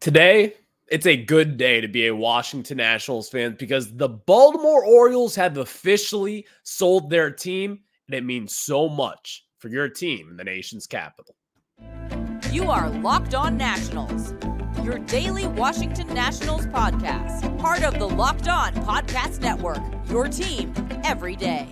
Today, it's a good day to be a Washington Nationals fan because the Baltimore Orioles have officially sold their team, and it means so much for your team in the nation's capital. You are Locked On Nationals, your daily Washington Nationals podcast, part of the Locked On Podcast Network, your team every day.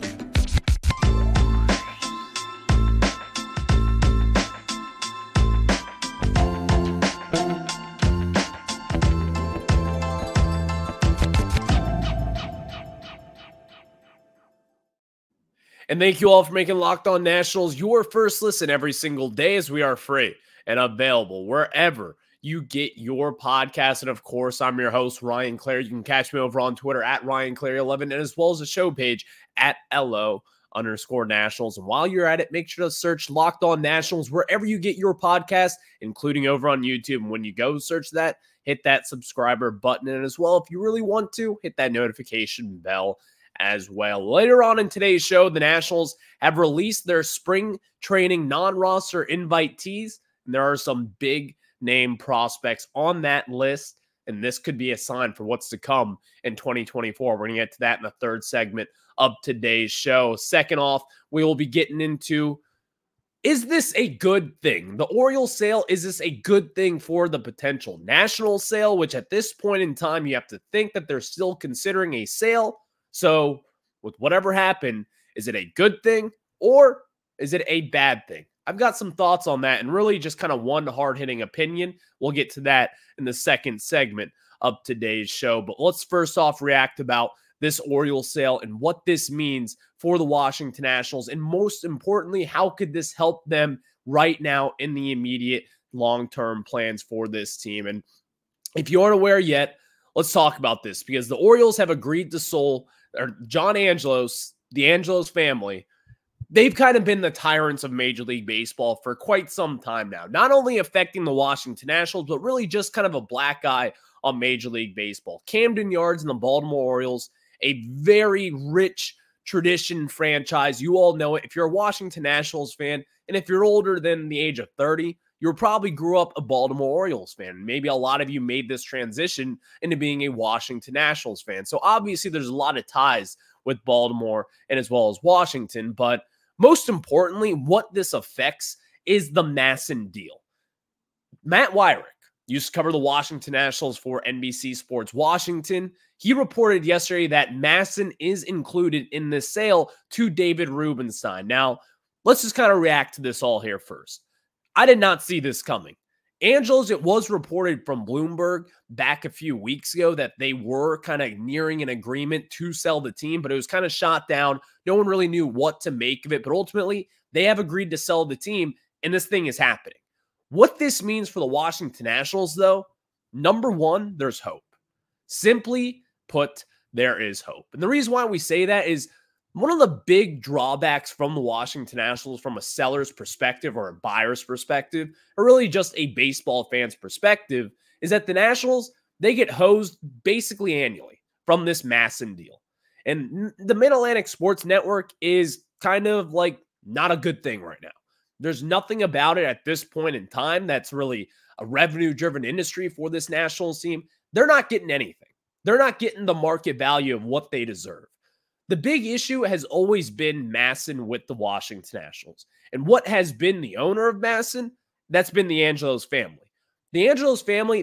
And thank you all for making Locked On Nationals your first listen every single day, as we are free and available wherever you get your podcast. And of course, I'm your host, Ryan Clary. You can catch me over on Twitter at RyanClary11 and as well as the show page at LO_Nationals. And while you're at it, make sure to search Locked On Nationals wherever you get your podcast, including over on YouTube. And when you go search that, hit that subscriber button. And as well, if you really want to, hit that notification bell as well. Later on in today's show, the Nationals have released their spring training non-roster invitees, and there are some big name prospects on that list, and this could be a sign for what's to come in 2024. We're going to get to that in the third segment of today's show. Second off, we will be getting into, is this a good thing? The Orioles sale, is this a good thing for the potential National sale, which at this point in time, you have to think that they're still considering a sale. So with whatever happened, is it a good thing or is it a bad thing? I've got some thoughts on that and really just kind of one hard-hitting opinion. We'll get to that in the second segment of today's show. But let's first off react about this Orioles sale and what this means for the Washington Nationals. And most importantly, how could this help them right now in the immediate long-term plans for this team? And if you aren't aware yet, let's talk about this because the Orioles have agreed to sell John Angelos, the Angelos family. They've kind of been the tyrants of Major League Baseball for quite some time now, not only affecting the Washington Nationals, but really just kind of a black eye on Major League Baseball. Camden Yards and the Baltimore Orioles, a very rich tradition franchise. You all know it. If you're a Washington Nationals fan, and if you're older than the age of 30, you probably grew up a Baltimore Orioles fan. Maybe a lot of you made this transition into being a Washington Nationals fan. So obviously there's a lot of ties with Baltimore and as well as Washington. But most importantly, what this affects is the Masson deal. Matt Weyrich used to cover the Washington Nationals for NBC Sports Washington. He reported yesterday that Masson is included in this sale to David Rubenstein. Now, let's just kind of react to this all here first. I did not see this coming. Angelos, it was reported from Bloomberg back a few weeks ago that they were kind of nearing an agreement to sell the team, but it was kind of shot down. No one really knew what to make of it, but ultimately they have agreed to sell the team, and this thing is happening. What this means for the Washington Nationals, though, number one, there's hope. Simply put, there is hope. And the reason why we say that is one of the big drawbacks from the Washington Nationals from a seller's perspective or a buyer's perspective, or really just a baseball fan's perspective, is that the Nationals, they get hosed basically annually from this Masson deal. And the Mid-Atlantic Sports Network is kind of like not a good thing right now. There's nothing about it at this point in time that's really a revenue-driven industry for this Nationals team. They're not getting anything. They're not getting the market value of what they deserve. The big issue has always been Masson with the Washington Nationals. And what has been the owner of Masson? That's been the Angelos family. The Angelos family,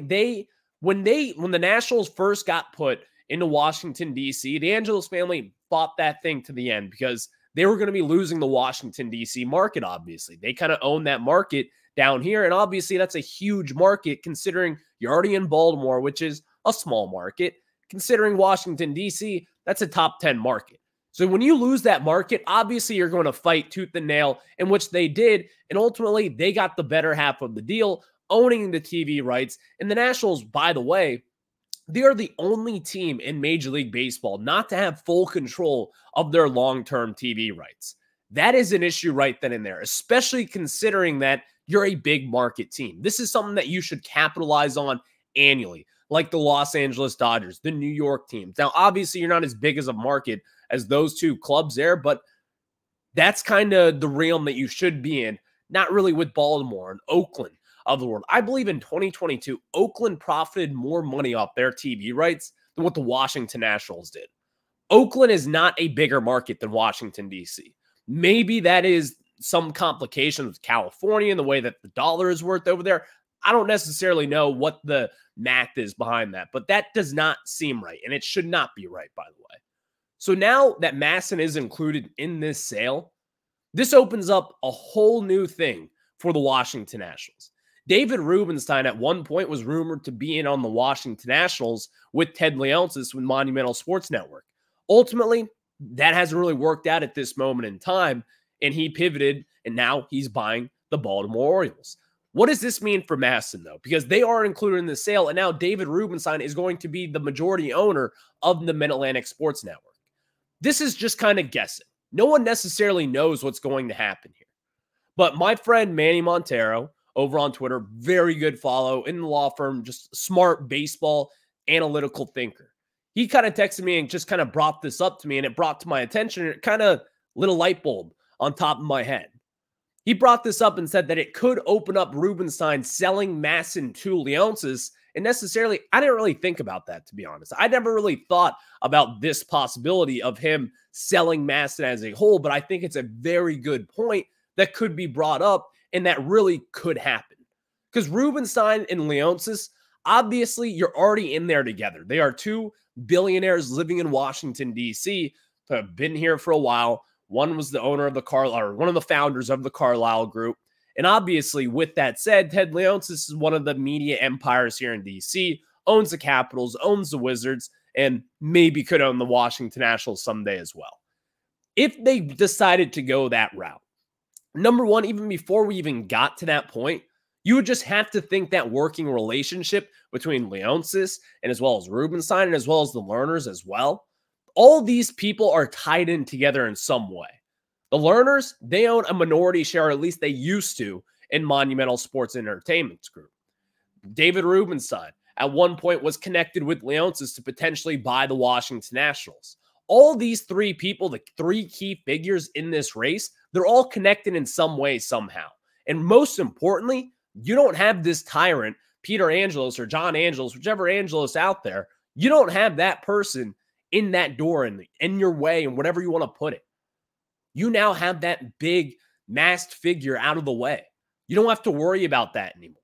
when the Nationals first got put into Washington, D.C., the Angelos family fought that thing to the end because they were going to be losing the Washington, D.C. market, obviously. They kind of own that market down here, and obviously that's a huge market considering you're already in Baltimore, which is a small market. Considering Washington, D.C., that's a top 10 market. So when you lose that market, obviously you're going to fight tooth and nail, in which they did, and ultimately they got the better half of the deal, owning the TV rights. And the Nationals, by the way, they are the only team in Major League Baseball not to have full control of their long-term TV rights. That is an issue right then and there, especially considering that you're a big market team. This is something that you should capitalize on annually, like the Los Angeles Dodgers, the New York teams. Now, obviously, you're not as big as a market as those two clubs there, but that's kind of the realm that you should be in, not really with Baltimore and Oakland. of the world. I believe in 2022, Oakland profited more money off their TV rights than what the Washington Nationals did. Oakland is not a bigger market than Washington, D.C. Maybe that is some complication with California and the way that the dollar is worth over there. I don't necessarily know what the math is behind that, but that does not seem right, and it should not be right, by the way. So now that MASN is included in this sale, this opens up a whole new thing for the Washington Nationals. David Rubenstein at one point was rumored to be in on the Washington Nationals with Ted Leonsis with Monumental Sports Network. Ultimately, that hasn't really worked out at this moment in time, and he pivoted, and now he's buying the Baltimore Orioles. What does this mean for MASN, though? Because they are included in the sale, and now David Rubenstein is going to be the majority owner of the Mid-Atlantic Sports Network. This is just kind of guessing. No one necessarily knows what's going to happen here. But my friend Manny Montero over on Twitter, very good follow in the law firm, just smart baseball analytical thinker. He kind of texted me and just kind of brought this up to me, and it brought to my attention, and it kind of lit a light bulb on top of my head. He brought this up and said that it could open up Rubenstein selling MASN to Leonsis, and necessarily, I didn't really think about that, to be honest. I never really thought about this possibility of him selling MASN as a whole, but I think it's a very good point that could be brought up, and that really could happen. Because Rubenstein and Leonsis, obviously, you're already in there together. They are two billionaires living in Washington, D.C., who have been here for a while. One was the owner of the Carlyle, or one of the founders of the Carlyle Group. And obviously, with that said, Ted Leonsis is one of the media empires here in D.C., owns the Capitals, owns the Wizards, and maybe could own the Washington Nationals someday as well. If they decided to go that route, number one, even before we even got to that point, you would just have to think that working relationship between Leonsis and as well as Rubenstein and as well as the Lerners as well. All these people are tied in together in some way. The Lerners, they own a minority share, or at least they used to, in Monumental Sports Entertainment Group. David Rubenstein, at one point, was connected with Leonsis to potentially buy the Washington Nationals. All these three people, the three key figures in this race, they're all connected in some way, somehow. And most importantly, you don't have this tyrant, Peter Angelos or John Angelos, whichever Angelos out there. You don't have that person in that door and in your way and whatever you want to put it. You now have that big masked figure out of the way. You don't have to worry about that anymore.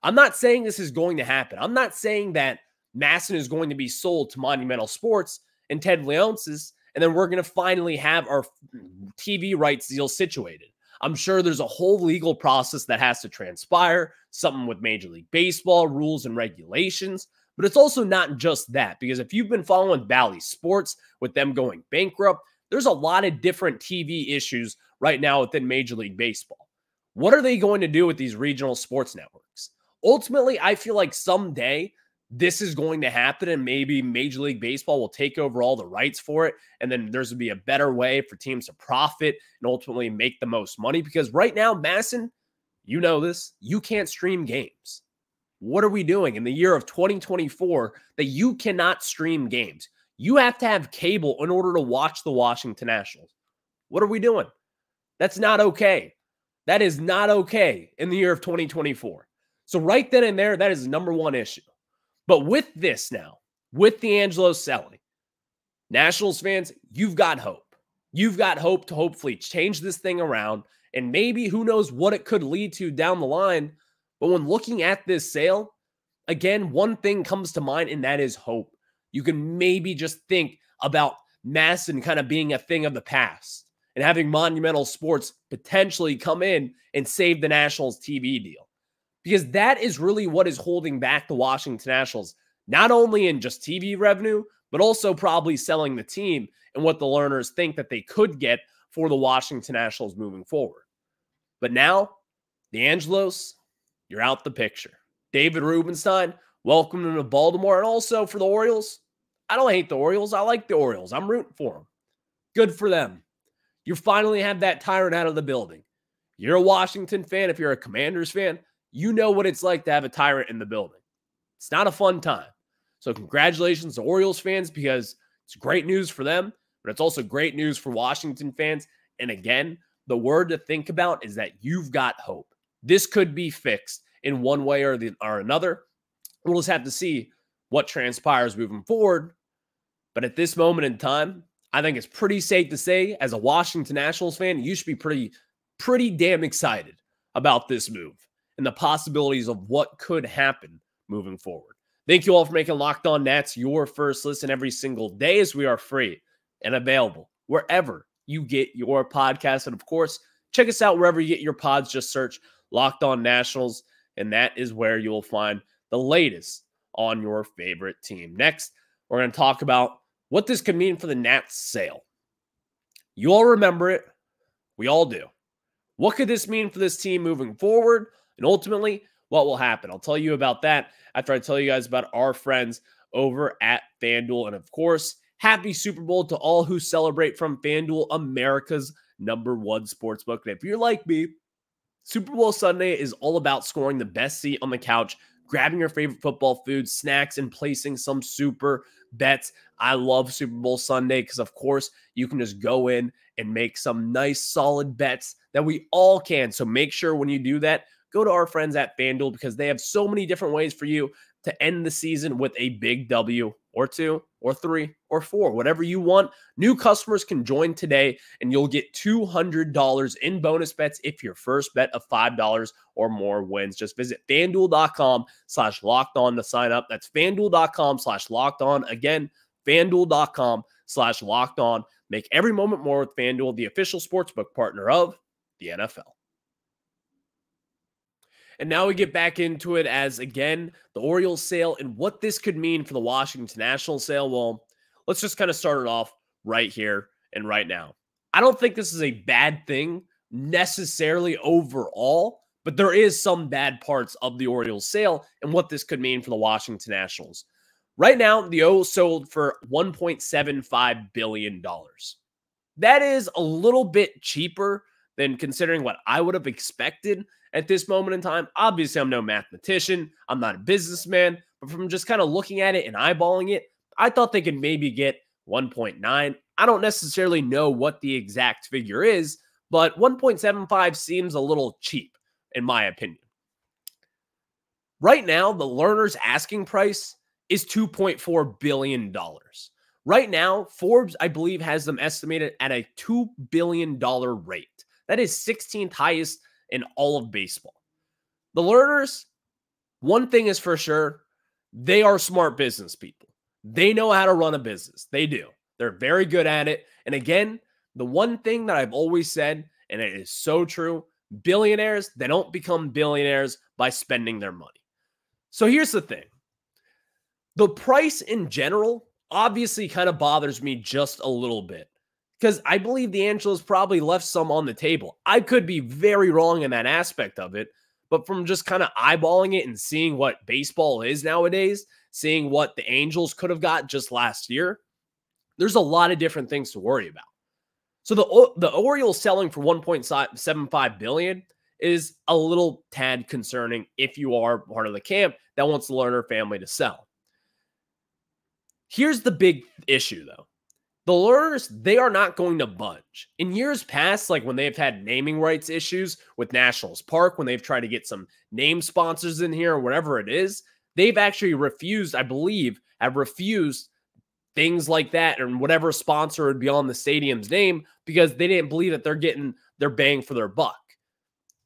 I'm not saying this is going to happen. I'm not saying that MASN is going to be sold to Monumental Sports and Ted Leonsis, and then we're going to finally have our TV rights deal situated. I'm sure there's a whole legal process that has to transpire, something with Major League Baseball rules and regulations. But it's also not just that, because if you've been following Bally Sports with them going bankrupt, there's a lot of different TV issues right now within Major League Baseball. What are they going to do with these regional sports networks? Ultimately, I feel like someday this is going to happen, and maybe Major League Baseball will take over all the rights for it, and then there's going to be a better way for teams to profit and ultimately make the most money. Because right now, MASN, you know this, you can't stream games. What are we doing in the year of 2024 that you cannot stream games? You have to have cable in order to watch the Washington Nationals. What are we doing? That's not okay. That is not okay in the year of 2024. So right then and there, that is the number one issue. But with this now, with the Angelos selling, Nationals fans, you've got hope. You've got hope to hopefully change this thing around, and maybe who knows what it could lead to down the line. But when looking at this sale, again, one thing comes to mind, and that is hope. You can maybe just think about MASN kind of being a thing of the past and having Monumental Sports potentially come in and save the Nationals TV deal. Because that is really what is holding back the Washington Nationals, not only in just TV revenue, but also probably selling the team and what the Lerners think that they could get for the Washington Nationals moving forward. But now, the Angelos, you're out the picture. David Rubenstein, welcome to Baltimore. And also for the Orioles, I don't hate the Orioles. I like the Orioles. I'm rooting for them. Good for them. You finally have that tyrant out of the building. You're a Washington fan. If you're a Commanders fan, you know what it's like to have a tyrant in the building. It's not a fun time. So congratulations to Orioles fans, because it's great news for them, but it's also great news for Washington fans. And again, the word to think about is that you've got hope. This could be fixed, in one way or another. We'll just have to see what transpires moving forward. But at this moment in time, I think it's pretty safe to say, as a Washington Nationals fan, you should be pretty damn excited about this move and the possibilities of what could happen moving forward. Thank you all for making Locked On Nats your first listen every single day, as we are free and available wherever you get your podcasts. And of course, check us out wherever you get your pods. Just search Locked On Nationals, and that is where you will find the latest on your favorite team. Next, we're going to talk about what this could mean for the Nats sale. You all remember it. We all do. What could this mean for this team moving forward? And ultimately, what will happen? I'll tell you about that after I tell you guys about our friends over at FanDuel. And of course, happy Super Bowl to all who celebrate from FanDuel, America's #1 sportsbook. And if you're like me, Super Bowl Sunday is all about scoring the best seat on the couch, grabbing your favorite football food, snacks, and placing some super bets. I love Super Bowl Sunday because, of course, you can just go in and make some nice, solid bets that we all can. So make sure when you do that, go to our friends at FanDuel, because they have so many different ways for you to end the season with a big W, or 2 or 3 or 4, whatever you want. New customers can join today, and you'll get $200 in bonus bets if your first bet of $5 or more wins. Just visit FanDuel.com/lockedon to sign up. That's FanDuel.com/lockedon. Again, FanDuel.com/lockedon. Make every moment more with FanDuel, the official sportsbook partner of the NFL. And now we get back into it, as, again, the Orioles sale and what this could mean for the Washington Nationals sale. Well, let's just kind of start it off right here and right now. I don't think this is a bad thing necessarily overall, but there is some bad parts of the Orioles sale and what this could mean for the Washington Nationals. Right now, the O's sold for $1.75 billion. That is a little bit cheaper than considering what I would have expected at this moment in time. Obviously, I'm no mathematician. I'm not a businessman. But from just kind of looking at it and eyeballing it, I thought they could maybe get 1.9. I don't necessarily know what the exact figure is, but 1.75 seems a little cheap, in my opinion. Right now, the Lerner's asking price is $2.4 billion. Right now, Forbes, I believe, has them estimated at a $2 billion rate. That is 16th highest in all of baseball. The Lerners, one thing is for sure, they are smart business people. They know how to run a business. They do. They're very good at it. And again, the one thing that I've always said, and it is so true, billionaires, they don't become billionaires by spending their money. So here's the thing. The price in general obviously kind of bothers me just a little bit, because I believe the Angels probably left some on the table. I could be very wrong in that aspect of it, but from just kind of eyeballing it and seeing what baseball is nowadays, seeing what the Angels could have got just last year, there's a lot of different things to worry about. So the Orioles selling for $1.75 billion is a little tad concerning if you are part of the camp that wants the Lerner family to sell. Here's the big issue, though. The Lerners, they are not going to budge. In years past, like when they've had naming rights issues with Nationals Park, when they've tried to get some name sponsors in here or whatever it is, they've actually refused, I believe, have refused things like that and whatever sponsor would be on the stadium's name, because they didn't believe that they're getting their bang for their buck.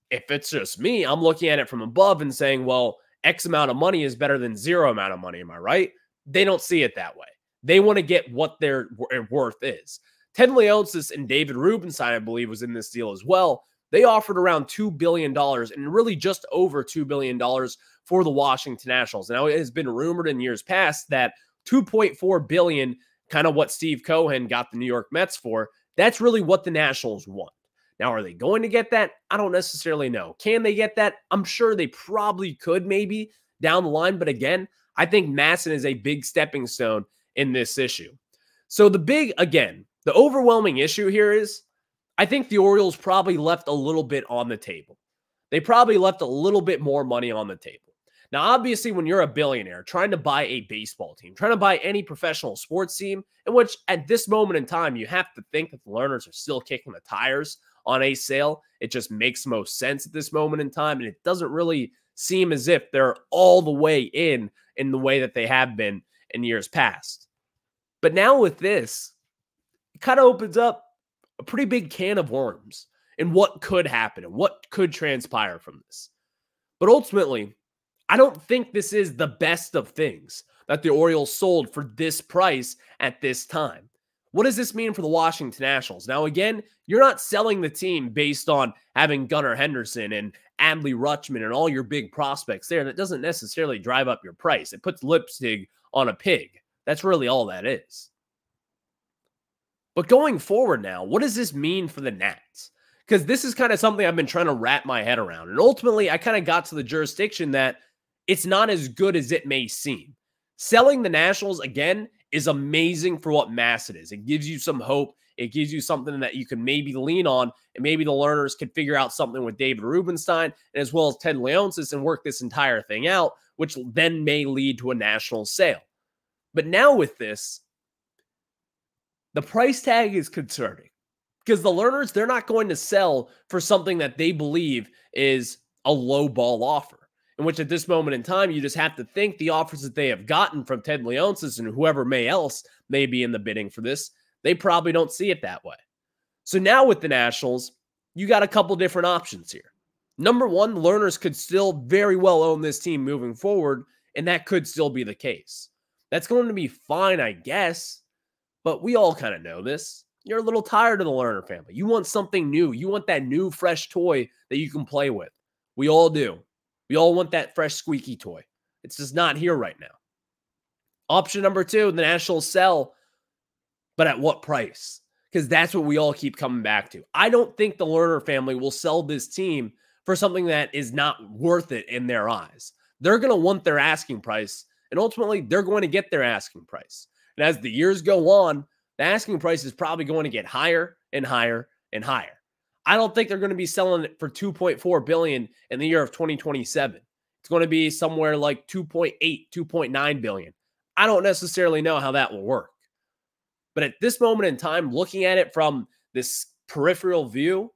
If it's just me, I'm looking at it from above and saying, well, X amount of money is better than zero amount of money. Am I right? They don't see it that way. They want to get what their worth is. Ted Leonsis and David Rubenstein, I believe, was in this deal as well. They offered around $2 billion and really just over $2 billion for the Washington Nationals. Now, it has been rumored in years past that $2.4 billion, kind of what Steve Cohen got the New York Mets for, that's really what the Nationals want. Now, are they going to get that? I don't necessarily know. Can they get that? I'm sure they probably could, maybe down the line. But again, I think Masson is a big stepping stone in this issue. So the overwhelming issue here is, I think the Orioles probably left a little bit on the table. They probably left a little bit more money on the table. Now, obviously, when you're a billionaire trying to buy a baseball team, trying to buy any professional sports team, in which at this moment in time, you have to think that the Lerners are still kicking the tires on a sale. It just makes most sense at this moment in time, and it doesn't really seem as if they're all the way in the way that they have been in years past. But now with this, it kind of opens up a pretty big can of worms and what could happen and what could transpire from this. But ultimately, I don't think this is the best of things that the Orioles sold for this price at this time. What does this mean for the Washington Nationals? Now, again, you're not selling the team based on having Gunnar Henderson and Adley Rutschman and all your big prospects there. That doesn't necessarily drive up your price. It puts lipstick on a pig. That's really all that is. But going forward now, what does this mean for the Nats? Because this is kind of something I've been trying to wrap my head around. And ultimately, I kind of got to the jurisdiction that it's not as good as it may seem. Selling the Nationals, again, is amazing for what mass it is. It gives you some hope. It gives you something that you can maybe lean on, and maybe the learners could figure out something with David Rubenstein and as well as Ted Leonsis and work this entire thing out, which then may lead to a national sale. But now with this, the price tag is concerning because the learners, they're not going to sell for something that they believe is a low ball offer. In which at this moment in time, you just have to think the offers that they have gotten from Ted Leonsis and whoever else may be in the bidding for this, they probably don't see it that way. So now with the Nationals, you got a couple different options here. Number one, the learners could still very well own this team moving forward, and that could still be the case. That's going to be fine, I guess, but we all kind of know this. You're a little tired of the Lerner family. You want something new. You want that new, fresh toy that you can play with. We all do. We all want that fresh, squeaky toy. It's just not here right now. Option number two, the Nationals sell, but at what price? Because that's what we all keep coming back to. I don't think the Lerner family will sell this team for something that is not worth it in their eyes. They're going to want their asking price, and ultimately, they're going to get their asking price. And as the years go on, the asking price is probably going to get higher and higher and higher. I don't think they're going to be selling it for $2.4 billion in the year of 2027. It's going to be somewhere like $2.8, $2.9 billion. I don't necessarily know how that will work. But at this moment in time, looking at it from this peripheral view,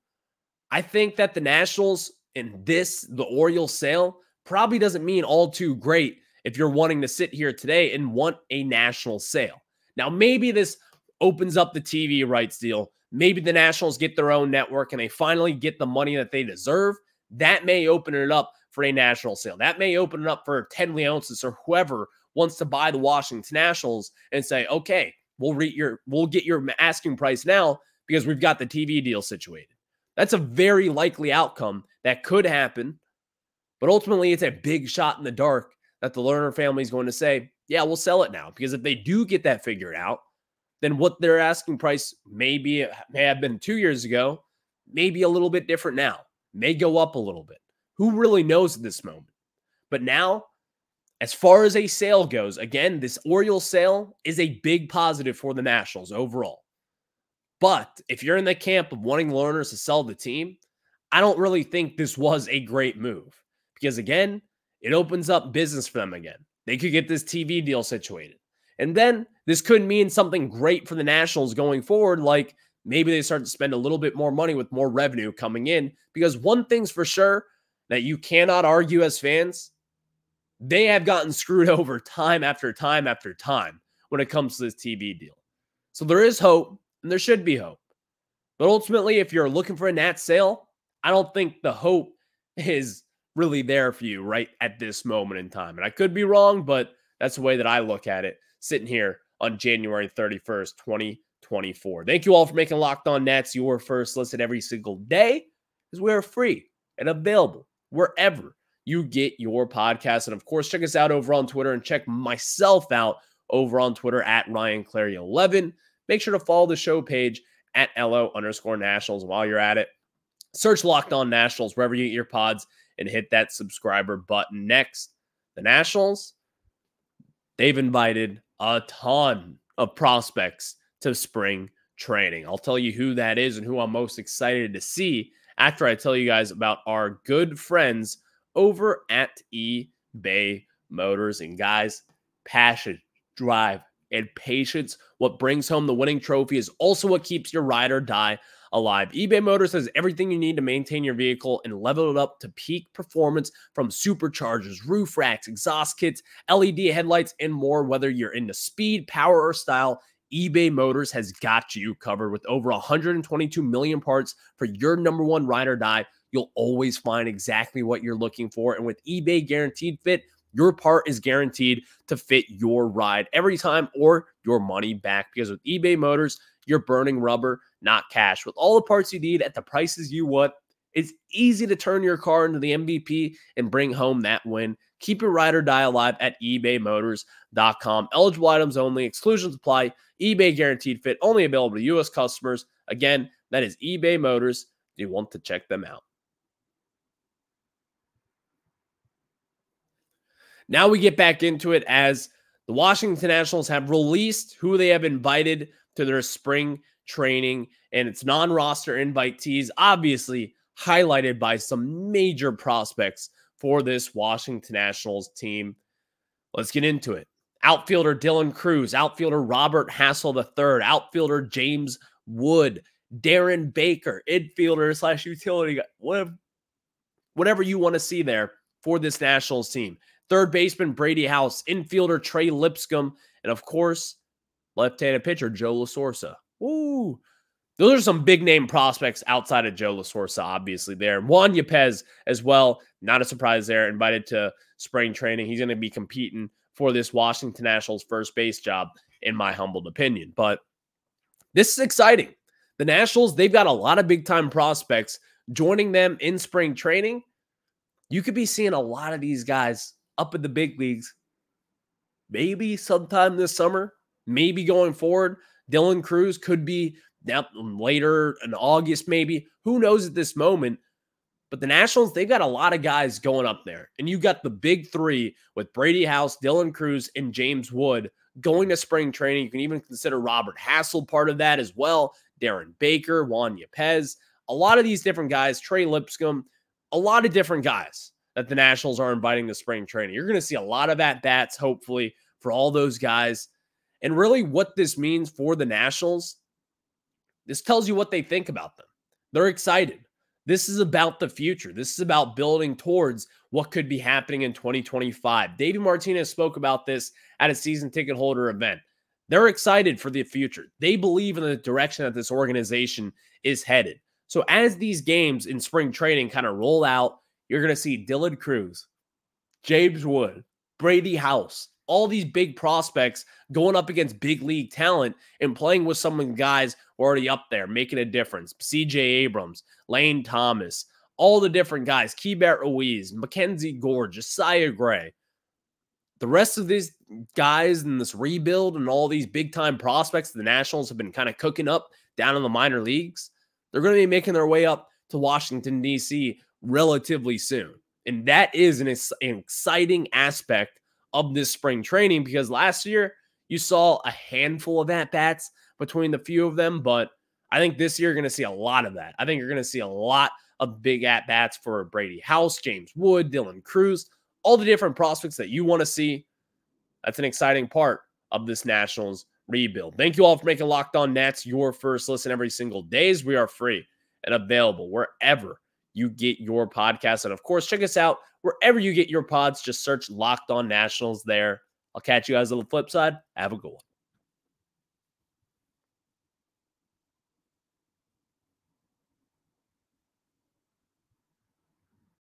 I think that the Nationals in the Orioles sale probably doesn't mean all too great if you're wanting to sit here today and want a national sale. Now, maybe this opens up the TV rights deal. Maybe the Nationals get their own network and they finally get the money that they deserve. That may open it up for a national sale. That may open it up for Ted Leonsis or whoever wants to buy the Washington Nationals and say, okay, we'll get your asking price now because we've got the TV deal situated. That's a very likely outcome that could happen. But ultimately, it's a big shot in the dark that the Lerner family is going to say, yeah, we'll sell it now. Because if they do get that figured out, then what their asking price may have been 2 years ago, may be a little bit different now. May go up a little bit. Who really knows at this moment? But now, as far as a sale goes, again, this Orioles sale is a big positive for the Nationals overall. But if you're in the camp of wanting Lerners to sell the team, I don't really think this was a great move. Because again, it opens up business for them again. They could get this TV deal situated. And then this could mean something great for the Nationals going forward, like maybe they start to spend a little bit more money with more revenue coming in. Because one thing's for sure that you cannot argue as fans, they have gotten screwed over time after time after time when it comes to this TV deal. So there is hope, and there should be hope. But ultimately, if you're looking for a Nats sale, I don't think the hope is really there for you right at this moment in time. And I could be wrong, but that's the way that I look at it, sitting here on January 31st, 2024. Thank you all for making Locked On Nats your first listen every single day, because we are free and available wherever you get your podcast. And of course, check us out over on Twitter and check myself out over on Twitter at RyanClary11. Make sure to follow the show page at LO_Nationals. While you're at it, search Locked On Nationals wherever you get your pods and hit that subscriber button. Next, the Nationals, they've invited a ton of prospects to spring training. I'll tell you who that is and who I'm most excited to see after I tell you guys about our good friends over at eBay Motors. And guys, passion, drive, and patience, what brings home the winning trophy, is also what keeps your ride or die alive. eBay Motors has everything you need to maintain your vehicle and level it up to peak performance, from superchargers, roof racks, exhaust kits, LED headlights, and more. Whether you're into speed, power, or style, eBay Motors has got you covered. With over 122 million parts for your number one ride or die, you'll always find exactly what you're looking for. And with eBay Guaranteed Fit, your part is guaranteed to fit your ride every time, or your money back. Because with eBay Motors, you're burning rubber, not cash. With all the parts you need at the prices you want, it's easy to turn your car into the MVP and bring home that win. Keep your ride or die alive at ebaymotors.com. Eligible items only. Exclusions apply. eBay Guaranteed Fit only available to U.S. customers. Again, that is eBay Motors. Do you want to check them out? Now we get back into it, as the Washington Nationals have released who they have invited to their spring training, and it's non-roster invitees, obviously highlighted by some major prospects for this Washington Nationals team. Let's get into it. Outfielder Dylan Cruz, outfielder Robert Hassel III, outfielder James Wood, Darren Baker, infielder / utility guy, whatever you want to see there for this Nationals team. Third baseman Brady House, infielder Trey Lipscomb, and of course, left-handed pitcher Joe LaSorsa. Ooh, those are some big-name prospects outside of Joe LaSorsa, obviously there. Juan Yepez as well, not a surprise there, invited to spring training. He's going to be competing for this Washington Nationals first base job, in my humbled opinion. But this is exciting. The Nationals, they've got a lot of big-time prospects joining them in spring training. You could be seeing a lot of these guys up in the big leagues maybe sometime this summer, maybe going forward. Dylan Cruz could be later in August, maybe. Who knows at this moment? But the Nationals, they've got a lot of guys going up there. And you got the big three with Brady House, Dylan Cruz, and James Wood going to spring training. You can even consider Robert Hassel part of that as well. Darren Baker, Juan Yepez, a lot of these different guys, Trey Lipscomb, a lot of different guys that the Nationals are inviting to spring training. You're going to see a lot of at-bats, hopefully, for all those guys. And really what this means for the Nationals, this tells you what they think about them. They're excited. This is about the future. This is about building towards what could be happening in 2025. Davey Martinez spoke about this at a season ticket holder event. They're excited for the future. They believe in the direction that this organization is headed. So as these games in spring training kind of roll out, you're going to see Dylan Cruz, James Wood, Brady House, all these big prospects going up against big league talent and playing with some of the guys who are already up there, making a difference. CJ Abrams, Lane Thomas, all the different guys, Keibert Ruiz, Mackenzie Gore, Josiah Gray. The rest of these guys in this rebuild and all these big-time prospects the Nationals have been kind of cooking up down in the minor leagues, they're going to be making their way up to Washington, D.C. relatively soon. And that is an exciting aspect of this spring training, because last year you saw a handful of at-bats between the few of them, but I think this year you're going to see a lot of that. I think you're going to see a lot of big at-bats for Brady House, James Wood, Dylan Cruz, all the different prospects that you want to see. That's an exciting part of this Nationals rebuild. Thank you all for making Locked On Nats your first listen every single day, as we are free and available wherever you get your podcasts. And of course, check us out wherever you get your pods. Just search Locked On Nationals there. I'll catch you guys on the flip side. Have a good one.